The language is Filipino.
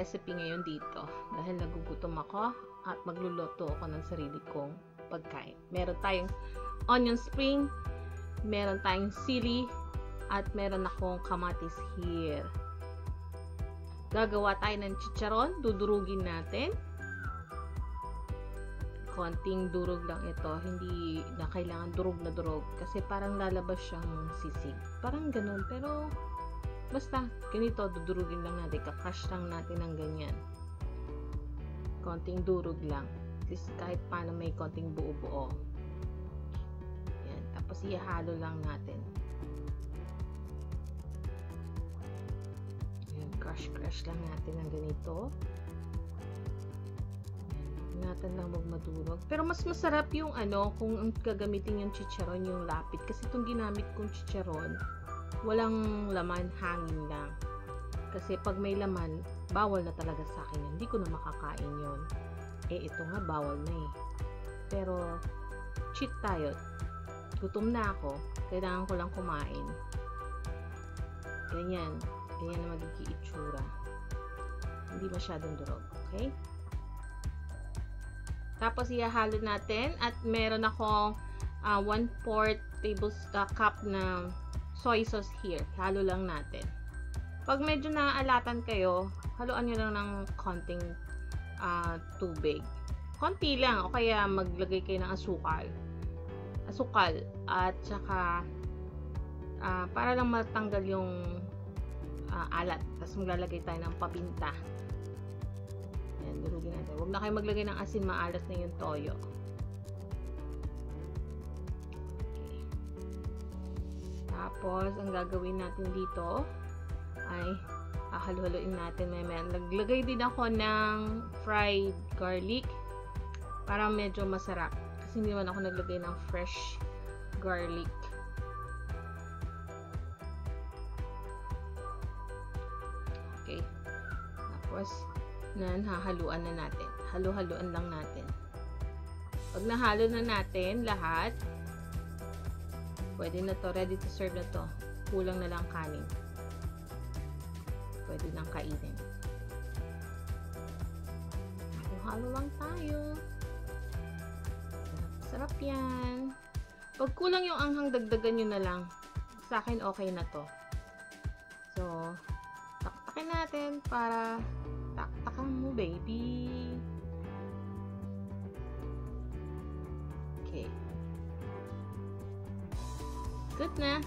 recipe ngayon dito dahil nagugutom ako at magluluto ako ng sarili kong pagkain. Meron tayong onion spring, meron tayong sili, at meron akong kamatis here. Gagawa tayo ng chicharon, dudurugin natin. Konting durog lang ito, hindi na kailangan durog na durog kasi parang lalabas siyang sisig. Parang ganun, pero basta ganito, dudurugin lang natin, kakash lang natin ng ganyan. Konting durog lang, kahit paano may konting buo-buo. Yan, tapos ihalo lang natin. Yan, crush lang natin ng ganito. Natin lang magmadurog. Pero mas masarap yung kung gagamitin yung chicharon, yung lapid. Kasi itong ginamit kong chicharon, walang laman, hangin lang. Kasi pag may laman, bawal na talaga sa akin yan. Hindi ko na makakain yun. Ito nga, bawal na eh. Pero, cheat tayo. Gutom na ako. Kailangan ko lang kumain. Ganyan. Ganyan na magiging itsura. Hindi masyadong durog. Okay? Tapos ihahalo natin at meron akong 1/4 cup na soy sauce here. Halo lang natin. Pag medyo naaalatan kayo, haluan nyo lang ng konting tubig. Konti lang o kaya maglagay kayo ng asukal. At saka para lang matanggal yung alat. Tapos maglalagay tayo ng paminta. Durugin natin. Huwag na kayo maglagay ng asin, maalat na yung toyo. Okay. Tapos, ang gagawin natin dito ay halu-haluin natin. Naglagay din ako ng fried garlic para medyo masarap. Kasi hindi naman ako naglagay ng fresh garlic. Okay. Tapos, hahaluan na natin. Halu-haluan lang natin. Pag nahalo na natin lahat, pwede na to. Ready to serve na to. Kulang na lang kanin. Pwede nang kainin. Halo-halo lang tayo. Sarap yan. Pag kulang yung anghang, dagdagan nyo na lang. Sa akin, okay na to. So, taktakin natin para taktakan mo, baby. Okay. Good na.